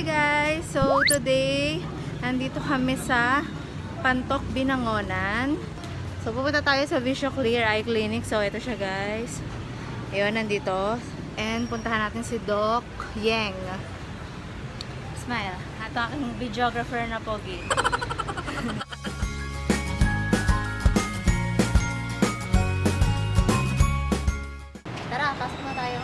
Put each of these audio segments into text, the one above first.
Hi guys! So today, nandito kami sa Pantok, Binangonan. So pupunta tayo sa Vision Clear Eye Clinic. So ito siya guys. Ayun, nandito. And puntahan natin si Doc Yeng. Smile. Ito aking videographer na pogi. Tara, pasok na tayo.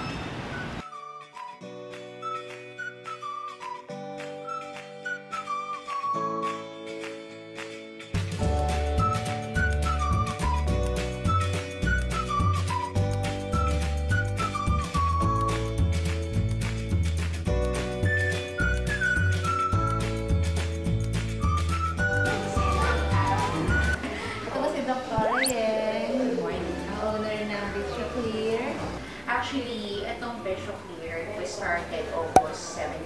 Actually, itong Vision Clear was started August 17,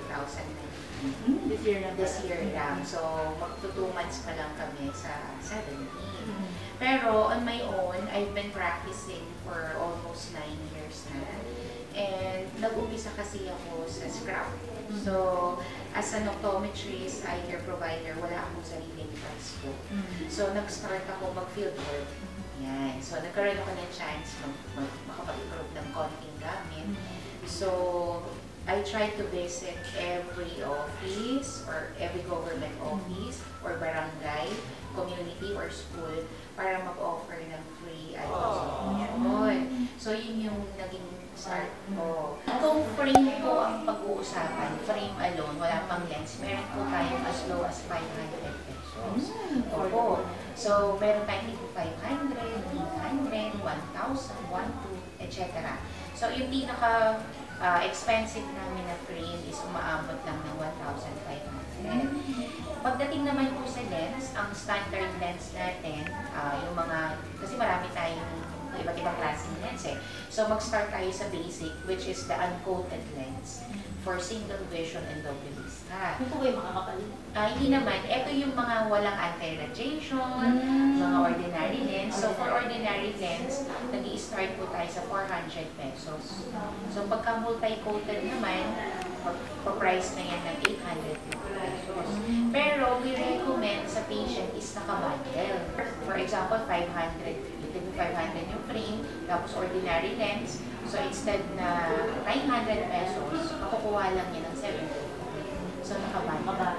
2019. This year lang. So, magto 2 months pa lang kami sa 17. Pero on my own, I've been practicing for almost 9 years na. And nag-umpisa kasi ako sa scrap. So, as an optometrist, eye care provider, wala akong sariling transport. So, nag-start ako mag-field work. Yan. So, nagkaroon ako ng chance makapag-improve ng konting gamit. So, I try to visit every office or every government office or barangay, community or school para mag-offer ng free eye consultation. So, yun yung naging start ko. Kung frame po ang pag-uusapan, frame alone, wala pang lens, meron po tayong as low as 500 pesos. Opo. So, meron tayong 500, 800, 1,000, 1,200, etc. So, yung pinaka expensive namin na frame is umaabot lang ng 1,500. Pagdating naman po sa lens, ang standard lens natin, yung mga, kasi marami tayong iba't ibang klaseng lens eh. So, mag-start tayo sa basic, which is the uncoated lens for single vision and double vista. Ito ba yung makakapalit? Hindi naman. Ito yung mga walang anti-radiation, mga ordinary lens. So, for ordinary lens, nag-i-start po tayo sa 400 pesos. So, pagka multi-coated naman, pa-price na yan ng 850 pesos. Pero, we recommend sa patient is naka-bundle. For example, 500 yung frame, tapos ordinary lens. So, instead na 900 pesos, makukuha lang yan ng 750. So, nakabundle.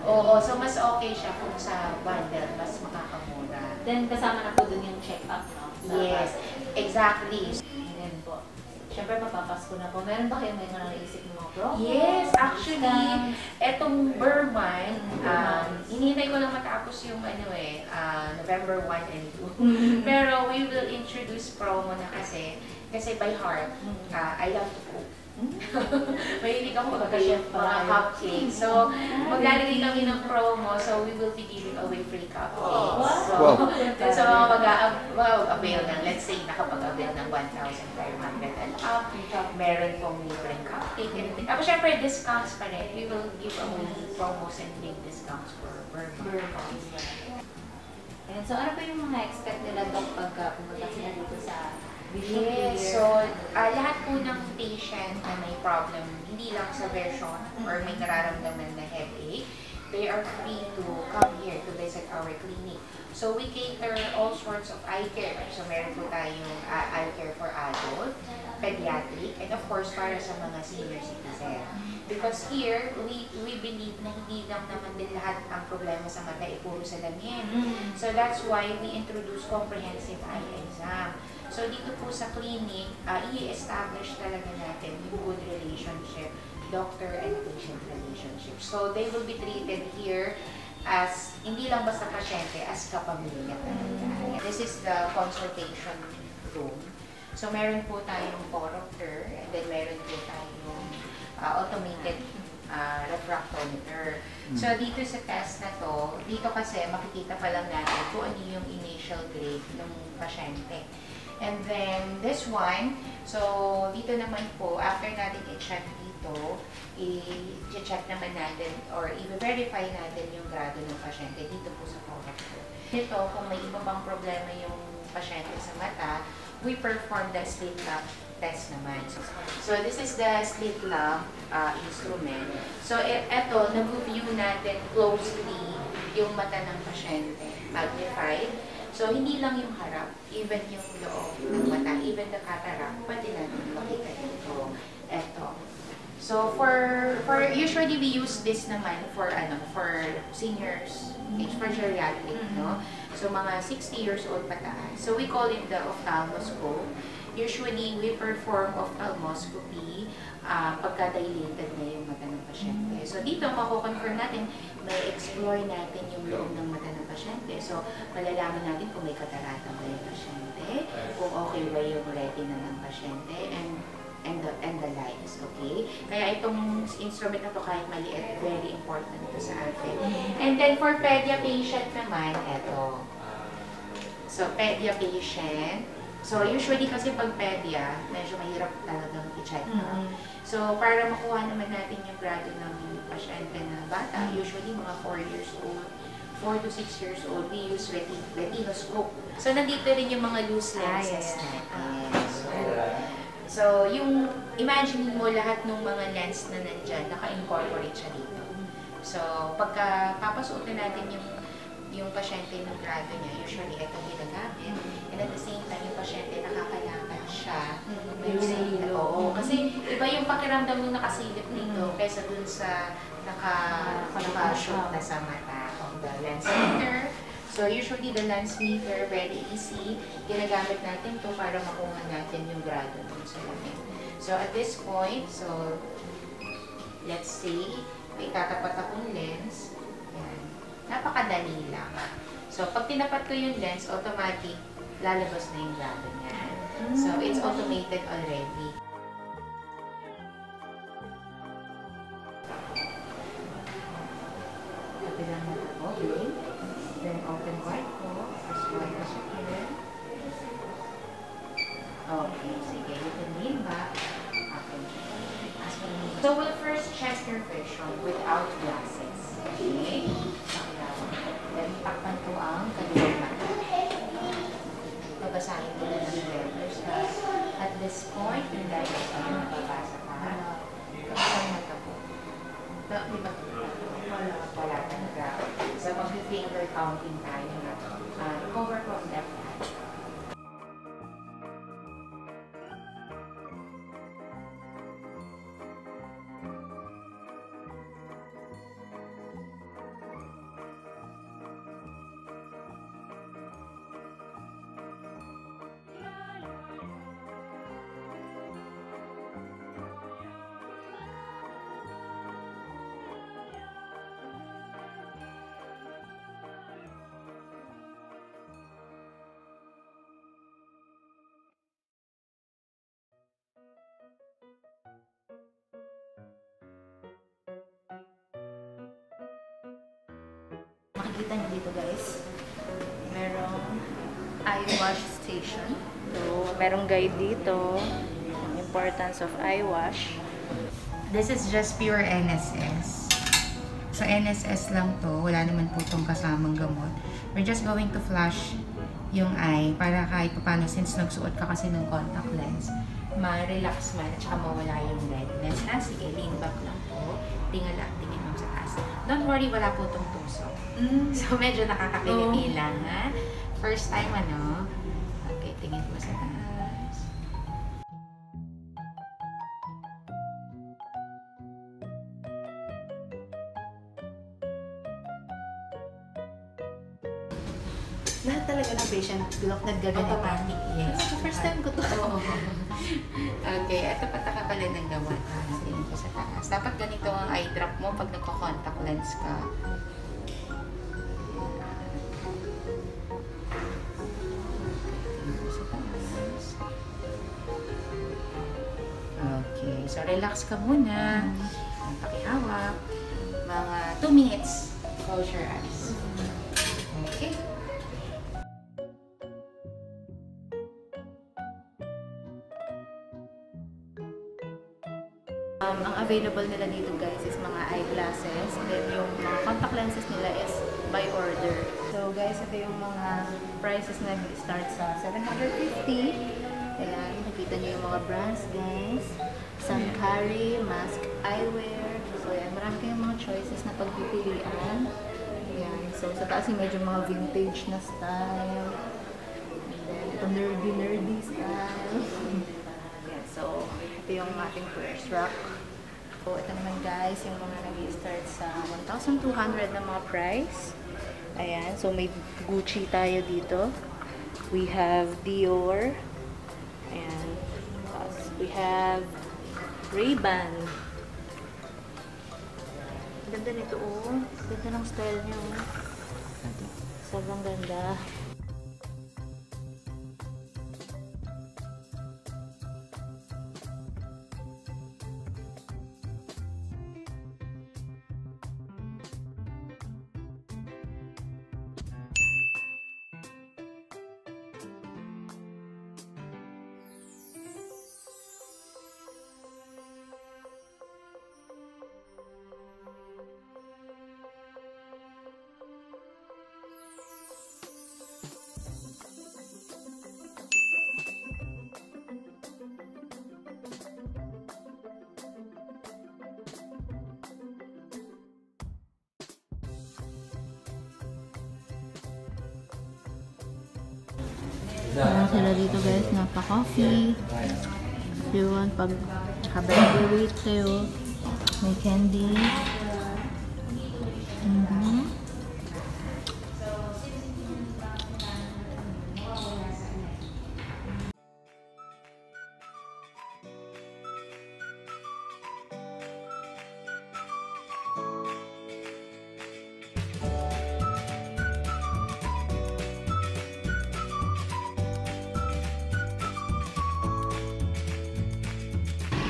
Oo, so mas okay siya kung sa bundle, mas makakamura. Then, kasama na po dun yung check-up, no? Yes, exactly. Ayan po. Siyempre, mapapasko na po. Meron ba kayo may naisip ng mga promo? Yes, actually, etong Burman, hinihintay ko lang matapos yung November 1 and 2. Pero we will introduce promo na kasi by heart, I love to cook. Mahilig ako mag-chef mga cupcakes. So, maglalagay kami ng promo, so we will be giving away free cupcakes. So, mga mag-avail ng, let's say, nakapag-avail ng 1,500 and up, meron pong libreng cupcake. Tapos, syempre, discounts pa rin. We will give away promos and big discounts for Burma. And so, ano pa yung mga expect nila Doc pagka pumunta sila dito sa Vision Clear? Yes, so lahat po ng patient na may problem, hindi lang sa vision or may nararamdaman na headache, they are free to come here to visit our clinic. So we cater all sorts of eye care. So meron po tayong eye care for adult, pediatric, and of course para sa mga senior citizen. Because here, we believe na hindi lang naman din lahat ang problema sa mata ay puro salamin. So that's why we introduce comprehensive eye exam. So dito po sa clinic, i-establish talaga natin yung good relationship, doctor and patient relationship. So they will be treated here as, hindi lang basta pasyente, as kapamilya talaga. This is the consultation room. So meron po tayong phoropter, and then meron po tayong automated refractometer. So dito sa test na to, dito kasi makikita pa lang natin kung ano yung initial grade ng pasyente. And then this one, so dito naman po, after natin i-check dito, i-check naman natin or i-verify natin yung grado ng pasyente dito po sa phoropter. Ito, kung may iba pang problema yung pasyente sa mata, we perform the slit lamp test naman. So this is the slit lamp instrument. So eto, nag-view natin closely yung mata ng pasyente, magnified. So hindi lang yung harap, even yung loob ng mata, even the cataract, pwede natin makita dito. Eto. So for usually we use this naman for seniors, for geriatric, no? So mga 60 years old pataas. So we call it the ophthalmoscope. Usually we perform ophthalmoscopy pagka dilated na yung mata ng pasyente. So dito mako-confirm natin, may explore natin yung loob ng mata ng pasyente. So malalaman natin kung may katarata ba yung pasyente, kung okay ba yung retina ng pasyente, and the lights, okay? Kaya itong instrument na to kahit maliit, very important ito sa atin. And then for pedia patient naman, eto. So pedia patient. So usually kasi pag pedia, medyo mahirap talagang i-check out. So para makuha naman natin yung grado ng pasyente na bata, usually mga 4 years old, 4 to 6 years old, we use retinoscope. So nandito rin yung mga loose lenses natin. So, yung imagine mo lahat ng mga lens na nandyan, naka-incorporate siya dito. So, pagka papasuotin natin yung pasyente ng grado niya, usually ito ginagamit. And at the same time, yung pasyente nakakalakad siya. Oo, kasi iba yung pakiramdam nung nakasilip dito kaysa dun sa naka-shoot na sa mata of the lens meter. So usually the lens meter, very easy. Ginagamit natin to para makuha natin yung grado dun sa lamin. So at this point, so let's say, may tatapat akong lens. Yan. Napakadali lang. So pag tinapat ko yung lens, automatic lalabas na yung grado niya. So it's automated already. Kapilang na ako, blink. Then open wide ko, as wide as you can. Okay, sige, you can lean back. Okay. So we'll first check your vision without glasses. Okay? Then takpan ko ang kaliwang mata. Babasahin mo na ng letters. At this point, yung letters na nababasa ka. Kapilang mata po. Di ba? Wala talaga. So, mag-finger counting tayo. Cover from left hand. Makikita niyo dito guys, merong eye wash station. So, merong guide dito, importance of eye wash. This is just pure NSS. So, NSS lang to, wala naman po itong kasamang gamot. We're just going to flush yung eye para kahit paano, since nagsuot ka kasi ng contact lens, ma-relax man at saka mawala yung redness. Sige, lean back lang po. Tingala, tingin mo sa taas. Don't worry, wala po itong tusok. So, medyo nakakapiliti lang, ha? First time, ano? Okay, tingin mo sa taas. Lahat talaga ng patient, naggaganito. Automatic, yes. First time ko to. Okay, ito pataka pala ng gamot. Tingin ko sa taas. Dapat ganito ang eye drop mo pag nagko-contact lens ka. Okay, so relax ka muna. Pakihawak. Mga 2 minutes. Close your eyes. Okay. Ang available nila dito guys is mga eyeglasses, and then yung mga contact lenses nila is by order. So guys, ito yung mga prices na start sa 750 Ayan, nakikita niyo yung mga brands, guys. Sankari, Mask Eyewear. So, ayan, marami kayong mga choices na pagpipilian. Ayan, so sa taas yung medyo mga vintage na style. And then, ito nerdy style. Ayan, so, ito yung ating first rack. So, ito naman guys, yung mga nag-start sa 1,200 na mga price. Ayan, so may Gucci tayo dito. We have Dior. Ayan. Tapos we have Ray-Ban. Ganda nito oh. Ganda ng style niya oh. Sobrang ganda. Meron sila dito guys, napa-coffee. If you want, pag habang-wait kayo, may candy.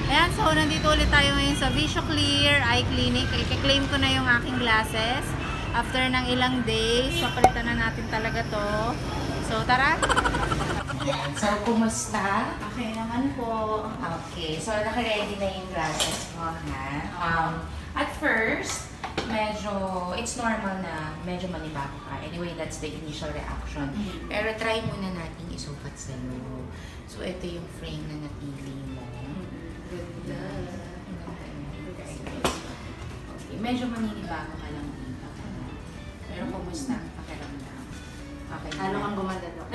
Ayan, so nandito ulit tayo ngayon sa VisioClear Eye Clinic. I-claim ko na yung aking glasses. After ng ilang days, papalitan na natin talaga to. So, tara! Yan. So, kumusta? Okay naman po. Okay. So, naka-ready na yung glasses mo, ha? At first, it's normal na medyo manibago ka. Anyway, that's the initial reaction. Pero try muna natin isukat sa iyo. So, ito yung frame na napili mo. Ganda. Okay. Medyo maninibago ka lang dito. Pero kumusta ang pakiramdam? Okay. Lalo kang gumanda doon.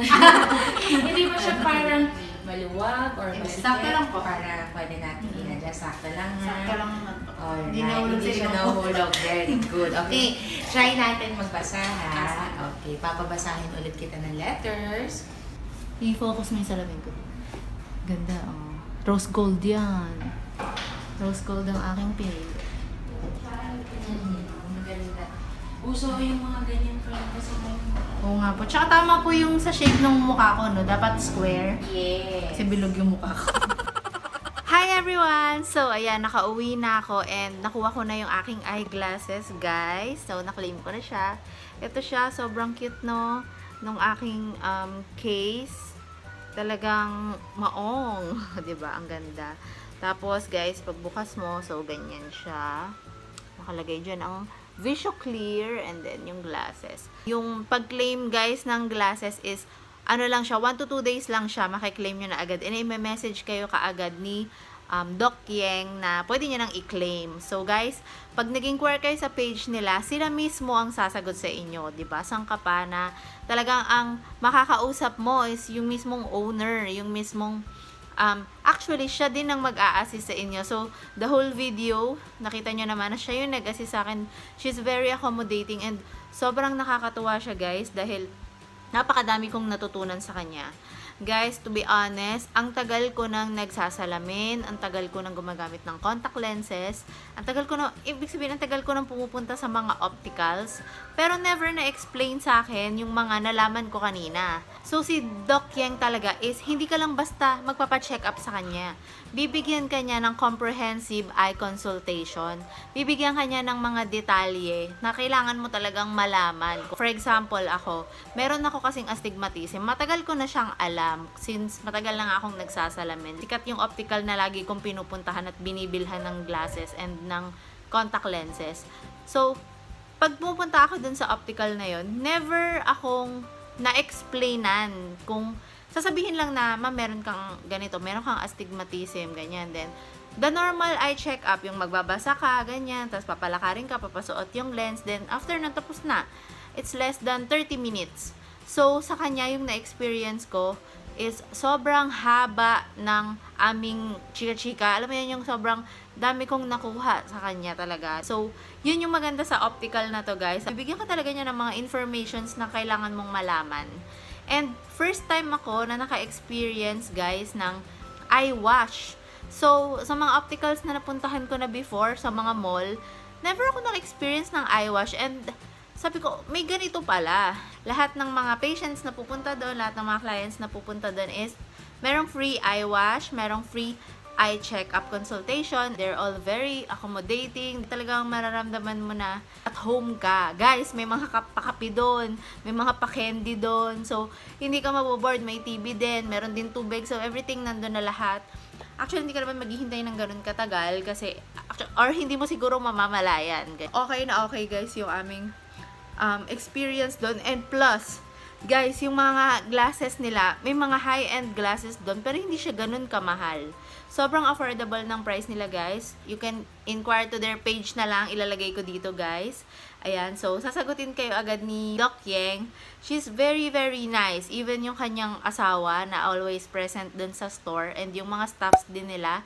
Hindi mo siya parang maluwag or masikip? Sakto lang po. Para pwede natin i-adjust. Sakto lang ha? Sakto lang naman po. Alright. Hindi Hindi siya nahulog. Very good. Okay. Try natin magbasa ha. Okay. Papabasahin ulit kita ng letters. I-focus mo yung salamin ko. Ganda, oh. Rose gold yan. Rose gold ang aking pinili. Maganda. Uso yung mga ganyan frame kasi ngayon. Oo nga po. Tsaka tama po yung sa shape ng mukha ko, no? Dapat square. Yes. Kasi bilog yung mukha ko. Hi everyone! So, ayan, nakauwi na ako and nakuha ko na yung aking eyeglasses, guys. So, naklaim ko na siya. Ito siya, sobrang cute, no? Nung aking case. Talagang maong. Diba? Ang ganda. Tapos, guys, pagbukas mo, so, ganyan siya. Nakalagay dyan ang VisioClear and then yung glasses. Yung pag-claim, guys, ng glasses is ano lang siya, 1 to 2 days lang siya, makiklaim nyo na agad. And i-message kayo kaagad ni Doc Yeng na pwede nyo nang i-claim. So guys, pag nag-inquire kayo sa page nila, sila mismo ang sasagot sa inyo, diba? Sangka pa na talagang ang makakausap mo is yung mismong owner, yung mismong actually, siya din ang mag-a-assist sa inyo. So, the whole video, nakita nyo naman na siya yung nag-assist sa akin. She's very accommodating and sobrang nakakatuwa siya, guys, dahil napakadami kong natutunan sa kanya. Guys, to be honest, ang tagal ko nang nagsasalamin, ang tagal ko nang gumagamit ng contact lenses, ang tagal ko nang, ibig sabihin, ang tagal ko nang pumupunta sa mga opticals, pero never na-explain sa akin yung mga nalaman ko kanina. So, si Doc Yeng talaga is, hindi ka lang basta magpapacheck up sa kanya. Bibigyan ka niya ng comprehensive eye consultation. Bibigyan ka niya ng mga detalye na kailangan mo talagang malaman. For example, ako, meron ako kasing astigmatism. Matagal ko na siyang alam since matagal na nga akong nagsasalamin. Sikat yung optical na lagi kong pinupuntahan at binibilhan ng glasses and ng contact lenses. So, pag pupunta ako dun sa optical na yon, never akong na-explainan kung sasabihin lang na, ma'am, meron kang ganito, meron kang astigmatism, ganyan. Then, the normal eye check-up, yung magbabasa ka, ganyan, tapos papalakarin ka, papasuot yung lens, then after na, tapos na. It's less than 30 minutes. So, sa kanya, yung na-experience ko is sobrang haba ng aming chika-chika. Alam mo yun, yung sobrang dami kong nakuha sa kanya talaga. So, yun yung maganda sa optical na to, guys. Bibigyan ka talaga niya ng mga informations na kailangan mong malaman. And first time ako na naka-experience, guys, ng eye wash. So, sa mga opticals na napuntahan ko na before, sa mga mall, never ako naka-experience ng eye wash. And sabi ko, may ganito pala. Lahat ng mga patients na pupunta doon, lahat ng mga clients na pupunta doon is merong free eye wash, merong free eye check-up consultation. They're all very accommodating. Talagang mararamdaman mo na at home ka. Guys, may mga pakapi doon, may mga pa-candy doon. So, hindi ka maboboard. May TV din, meron din tubig. So, everything nandun na lahat. Actually, hindi ka naman maghihintay ng ganun katagal kasi, or hindi mo siguro mamamalayan. Okay na okay, guys, yung aming experience doon. And plus, guys, yung mga glasses nila, may mga high-end glasses doon, pero hindi siya ganun kamahal. Sobrang affordable ng price nila, guys. You can inquire to their page na lang. Ilalagay ko dito, guys. Ayan, so, sasagutin kayo agad ni Doc Yeng. She's very, very nice. Even yung kanyang asawa na always present dun sa store, and yung mga staffs din nila.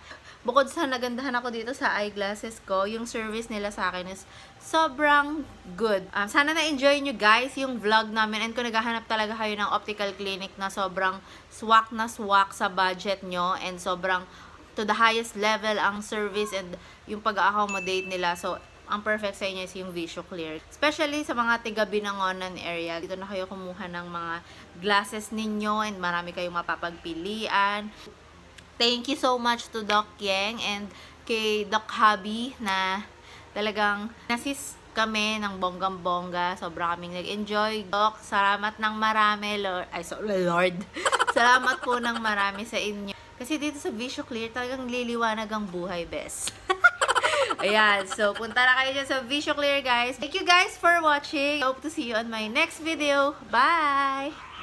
Bukod sa nagandahan ako dito sa eyeglasses ko, yung service nila sa akin is sobrang good. Sana na-enjoy nyo, guys, yung vlog namin. And kung naghahanap talaga kayo ng optical clinic na sobrang swak na swak sa budget nyo and sobrang to the highest level ang service and yung pag-accommodate nila. So, ang perfect sa inyo is yung VisuClear. Especially sa mga tiga Binangonan area. Dito na kayo kumuha ng mga glasses ninyo and marami kayong mapapagpilian. Thank you so much to Doc Yeng and kay Doc Habi na talagang nasis kami ng bonggang-bongga. Sobra kaming nag-enjoy. Doc, salamat ng marami, Lord. Ay, sorry, Lord. Salamat po ng marami sa inyo. Kasi dito sa VisuClear, talagang liliwanag ang buhay, bes. Ayan, so punta na kayo dyan sa VisuClear, guys. Thank you guys for watching. I hope to see you on my next video. Bye!